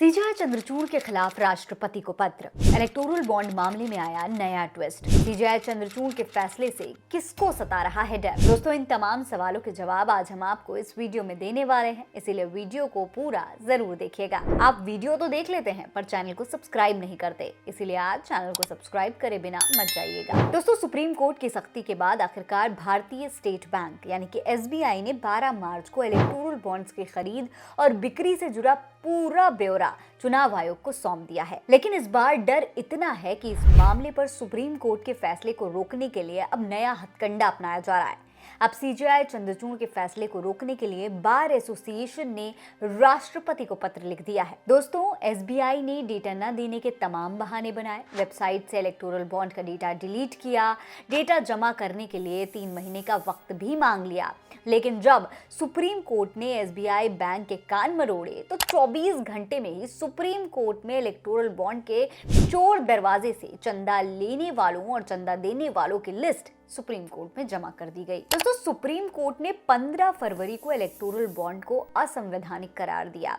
CJI Chandrachud के खिलाफ राष्ट्रपति को पत्र। इलेक्टोरल बॉन्ड मामले में आया नया ट्विस्ट। सीजेआई चंद्रचूड़ के फैसले से किसको सता रहा है डर? दोस्तों, इन तमाम सवालों के जवाब आज हम आपको इस वीडियो में देने वाले हैं, इसीलिए वीडियो को पूरा जरूर देखिएगा। आप वीडियो तो देख लेते हैं पर चैनल को सब्सक्राइब नहीं करते, इसीलिए आज चैनल को सब्सक्राइब करे बिना मत जाइएगा। दोस्तों, सुप्रीम कोर्ट की सख्ती के बाद आखिरकार भारतीय स्टेट बैंक यानी कि एसबीआई ने 12 मार्च को इलेक्टोरल बॉन्ड्स की खरीद और बिक्री से जुड़ा पूरा ब्यौरा चुनाव आयोग को सौंप दिया है। लेकिन इस बार डर इतना है कि इस मामले पर सुप्रीम कोर्ट के फैसले को रोकने के लिए अब नया हथकंडा अपनाया जा रहा है। अब सीजेआई चंद्रचूड़ के फैसले को रोकने के लिए बार एसोसिएशन ने राष्ट्रपति को पत्र लिख दिया है। दोस्तों, एसबीआई ने डेटा न देने के तमाम बहाने बनाए, वेबसाइट से इलेक्टोरल बॉन्ड का डेटा डिलीट किया, डेटा जमा करने के लिए 3 महीने का वक्त भी मांग लिया। लेकिन जब सुप्रीम कोर्ट ने एसबीआई बैंक के कान मरोड़े तो 24 घंटे में ही सुप्रीम कोर्ट में इलेक्टोरल बॉन्ड के चोर दरवाजे से चंदा लेने वालों और चंदा देने वालों की लिस्ट सुप्रीम कोर्ट में जमा कर दी गई। दोस्तों, सुप्रीम कोर्ट ने 15 फरवरी को इलेक्टोरल बॉन्ड को असंवैधानिक करार दिया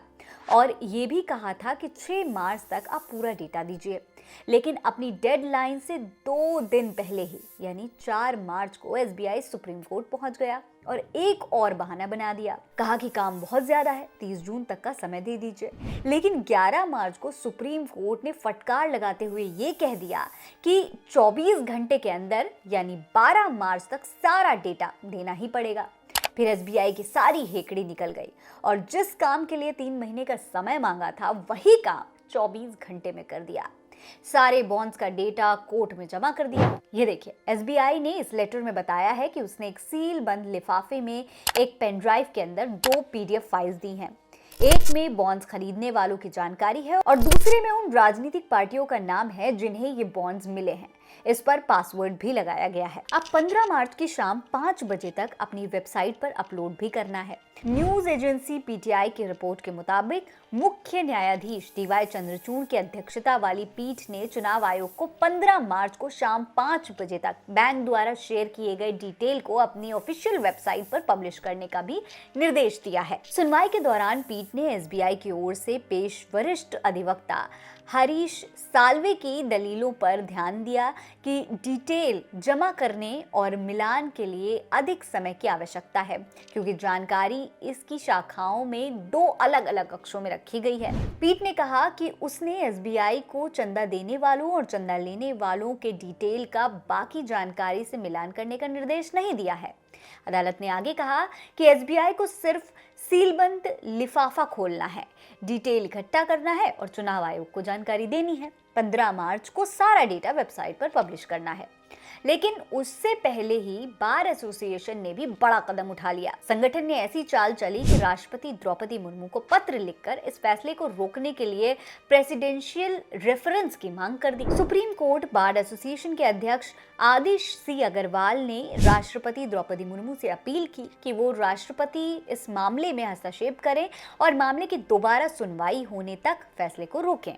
और ये भी कहा था कि 6 मार्च तक आप पूरा डेटा दीजिए। लेकिन अपनी डेडलाइन से 2 दिन पहले ही यानी 4 मार्च को एसबीआई सुप्रीम कोर्ट पहुंच गया और एक और बहाना बना दिया। कहा कि काम बहुत ज्यादा है, 30 जून तक का समय दे दीजिए। लेकिन 11 मार्च को सुप्रीम कोर्ट ने फटकार लगाते हुए ये कह दिया कि 24 घंटे के अंदर यानी 12 मार्च तक सारा डेटा देना ही पड़ेगा। फिर एसबीआई की सारी हेकड़ी निकल गई और जिस काम के लिए 3 महीने का समय मांगा था वही काम 24 घंटे में कर दिया। सारे बॉन्ड्स का डेटा कोर्ट में जमा कर दिया। ये देखिए, एसबीआई ने इस लेटर में बताया है कि उसने एक सील बंद लिफाफे में एक पेन ड्राइव के अंदर 2 पीडीएफ फाइल्स दी हैं। एक में बॉन्ड्स खरीदने वालों की जानकारी है और दूसरे में उन राजनीतिक पार्टियों का नाम है जिन्हें ये बॉन्ड्स मिले हैं। इस पर पासवर्ड भी लगाया गया है। अब 15 मार्च की शाम 5 बजे तक अपनी वेबसाइट पर अपलोड भी करना है। न्यूज एजेंसी पीटीआई की रिपोर्ट के मुताबिक मुख्य न्यायाधीश डीवाई चंद्रचूड़ की अध्यक्षता वाली पीठ ने चुनाव आयोग को 15 मार्च को शाम 5 बजे तक बैंक द्वारा शेयर किए गए डिटेल को अपनी ऑफिशियल वेबसाइट पर पब्लिश करने का भी निर्देश दिया है। सुनवाई के दौरान पीठ ने एसबीआई की ओर से पेश वरिष्ठ अधिवक्ता हरीश साल्वे की दलीलों पर ध्यान दिया कि डिटेल जमा करने और मिलान के लिए अधिक समय की आवश्यकता है, क्योंकि जानकारी इसकी शाखाओं में 2 अलग-अलग कक्षों में रखी गई है। पीठ ने कहा कि उसने एसबीआई को चंदा देने वालों और चंदा लेने वालों के डिटेल का बाकी जानकारी से मिलान करने का निर्देश नहीं दिया है। अदालत ने आगे कहा कि एसबीआई को सिर्फ सीलबंद लिफाफा खोलना है, डिटेल इकट्ठा करना है और चुनाव आयोग को जानकारी देनी है। 15 मार्च को सारा डेटा वेबसाइट पर पब्लिश करना है। लेकिन उससे पहले ही बार एसोसिएशन ने भी बड़ा कदम उठा लिया। संगठन ने ऐसी चाल चली कि राष्ट्रपति द्रौपदी मुर्मू को पत्र लिखकर इस फैसले को रोकने के लिए प्रेसिडेंशियल रेफरेंस की मांग कर दी। सुप्रीम कोर्ट बार एसोसिएशन के अध्यक्ष आदिश सी अग्रवाल ने राष्ट्रपति द्रौपदी मुर्मू से अपील की कि वो राष्ट्रपति इस मामले में हस्तक्षेप करें और मामले की दोबारा सुनवाई होने तक फैसले को रोकें।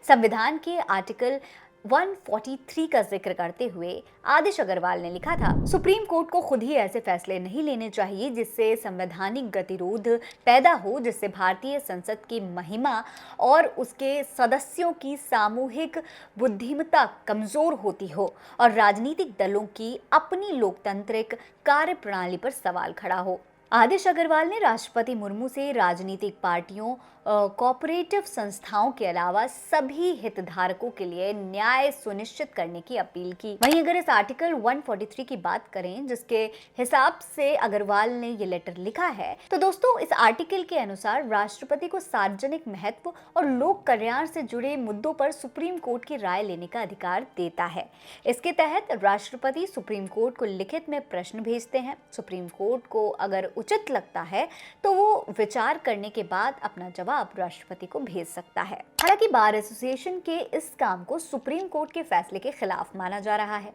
संविधान के आर्टिकल 143 का जिक्र करते हुए आदिश अग्रवाल ने लिखा था, सुप्रीम कोर्ट को खुद ही ऐसे फैसले नहीं लेने चाहिए जिससे संवैधानिक गतिरोध पैदा हो, जिससे भारतीय संसद की महिमा और उसके सदस्यों की सामूहिक बुद्धिमत्ता कमजोर होती हो और राजनीतिक दलों की अपनी लोकतांत्रिक कार्यप्रणाली पर सवाल खड़ा हो। आदिश अग्रवाल ने राष्ट्रपति मुर्मू से राजनीतिक पार्टियों, कोऑपरेटिव संस्थाओं के अलावा सभी हितधारकों के लिए न्याय सुनिश्चित करने की अपील की। वहीं अगर इस आर्टिकल 143 की बात करें जिसके हिसाब से अग्रवाल ने ये लेटर लिखा है, तो दोस्तों इस आर्टिकल के अनुसार राष्ट्रपति को सार्वजनिक महत्व और लोक कल्याण से जुड़े मुद्दों पर सुप्रीम कोर्ट की राय लेने का अधिकार देता है। इसके तहत राष्ट्रपति सुप्रीम कोर्ट को लिखित में प्रश्न भेजते हैं। सुप्रीम कोर्ट को अगर उचित लगता है तो वो विचार करने के बाद अपना जवाब राष्ट्रपति को भेज सकता है। हालांकि बार एसोसिएशन के इस काम को सुप्रीम कोर्ट के फैसले के खिलाफ माना जा रहा है।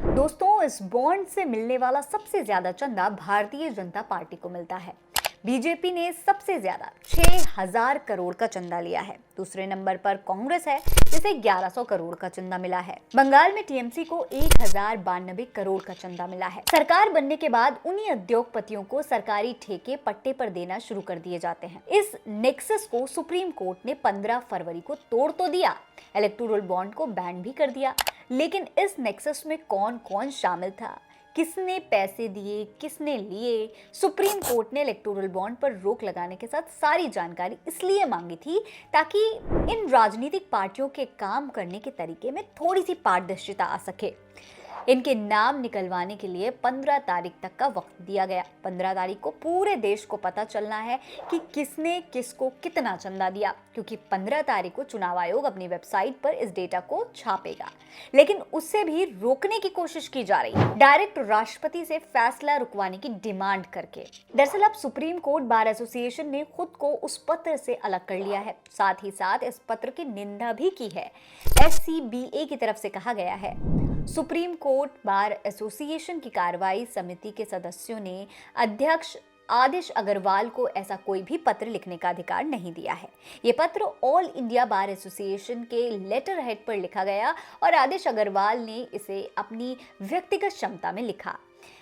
दोस्तों, इस बॉन्ड से मिलने वाला सबसे ज्यादा चंदा भारतीय जनता पार्टी को मिलता है। बीजेपी ने सबसे ज्यादा 6000 करोड़ का चंदा लिया है। दूसरे नंबर पर कांग्रेस है जिसे 1100 करोड़ का चंदा मिला है। बंगाल में टीएमसी को 1092 करोड़ का चंदा मिला है। सरकार बनने के बाद उन्हीं उद्योगपतियों को सरकारी ठेके पट्टे पर देना शुरू कर दिए जाते हैं। इस नेक्सस को सुप्रीम कोर्ट ने 15 फरवरी को तोड़ तो दिया, इलेक्टोरल बॉन्ड को बैन भी कर दिया। लेकिन इस नेक्सस में कौन कौन शामिल था, किसने पैसे दिए, किसने लिए, सुप्रीम कोर्ट ने इलेक्टोरल बॉन्ड पर रोक लगाने के साथ सारी जानकारी इसलिए मांगी थी ताकि इन राजनीतिक पार्टियों के काम करने के तरीके में थोड़ी सी पारदर्शिता आ सके। इनके नाम निकलवाने के लिए 15 तारीख तक का वक्त दिया गया। 15 तारीख को पूरे देश को पता चलना है कि किसने किसको कितना चंदा दिया, क्योंकि 15 तारीख को चुनाव आयोग अपनी वेबसाइट पर इस डेटा को छापेगा। लेकिन उससे भी रोकने की कोशिश की जा रही है, डायरेक्ट राष्ट्रपति से फैसला रुकवाने की डिमांड करके। दरअसल अब सुप्रीम कोर्ट बार एसोसिएशन ने खुद को उस पत्र से अलग कर लिया है। साथ ही साथ इस पत्र की निंदा भी की है। SCBA की तरफ से कहा गया है, सुप्रीम कोर्ट बार एसोसिएशन की कार्रवाई समिति के सदस्यों ने अध्यक्ष आदेश अग्रवाल को ऐसा कोई भी पत्र लिखने का अधिकार नहीं दिया है। ये पत्र ऑल इंडिया बार एसोसिएशन के लेटर हेड पर लिखा गया और आदेश अग्रवाल ने इसे अपनी व्यक्तिगत क्षमता में लिखा।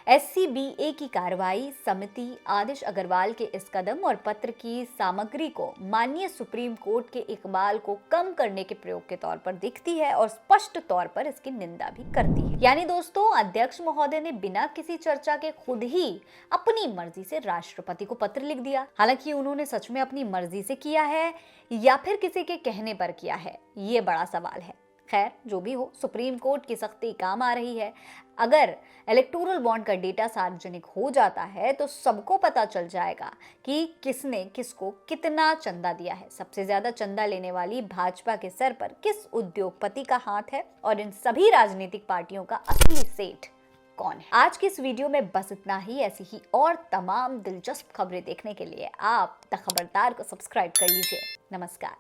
SCBA की कार्रवाई समिति आदेश अग्रवाल के इस कदम और पत्र की सामग्री को माननीय सुप्रीम कोर्ट के इकबाल को कम करने के प्रयोग के तौर पर दिखती है और स्पष्ट तौर पर इसकी निंदा भी करती है। यानी दोस्तों, अध्यक्ष महोदय ने बिना किसी चर्चा के खुद ही अपनी मर्जी से राष्ट्रपति को पत्र लिख दिया। हालांकि उन्होंने सच में अपनी मर्जी से किया है या फिर किसी के कहने पर किया है, ये बड़ा सवाल है। खैर, जो भी हो, सुप्रीम कोर्ट की सख्ती काम आ रही है। अगर इलेक्टोरल बॉन्ड का डेटा सार्वजनिक हो जाता है तो सबको पता चल जाएगा कि किसने किसको कितना चंदा दिया है। सबसे ज्यादा चंदा लेने वाली भाजपा के सर पर किस उद्योगपति का हाथ है और इन सभी राजनीतिक पार्टियों का असली सेठ कौन है। आज की इस वीडियो में बस इतना ही। ऐसी ही और तमाम दिलचस्प खबरें देखने के लिए आप द खबरदार को सब्सक्राइब कर लीजिए। नमस्कार।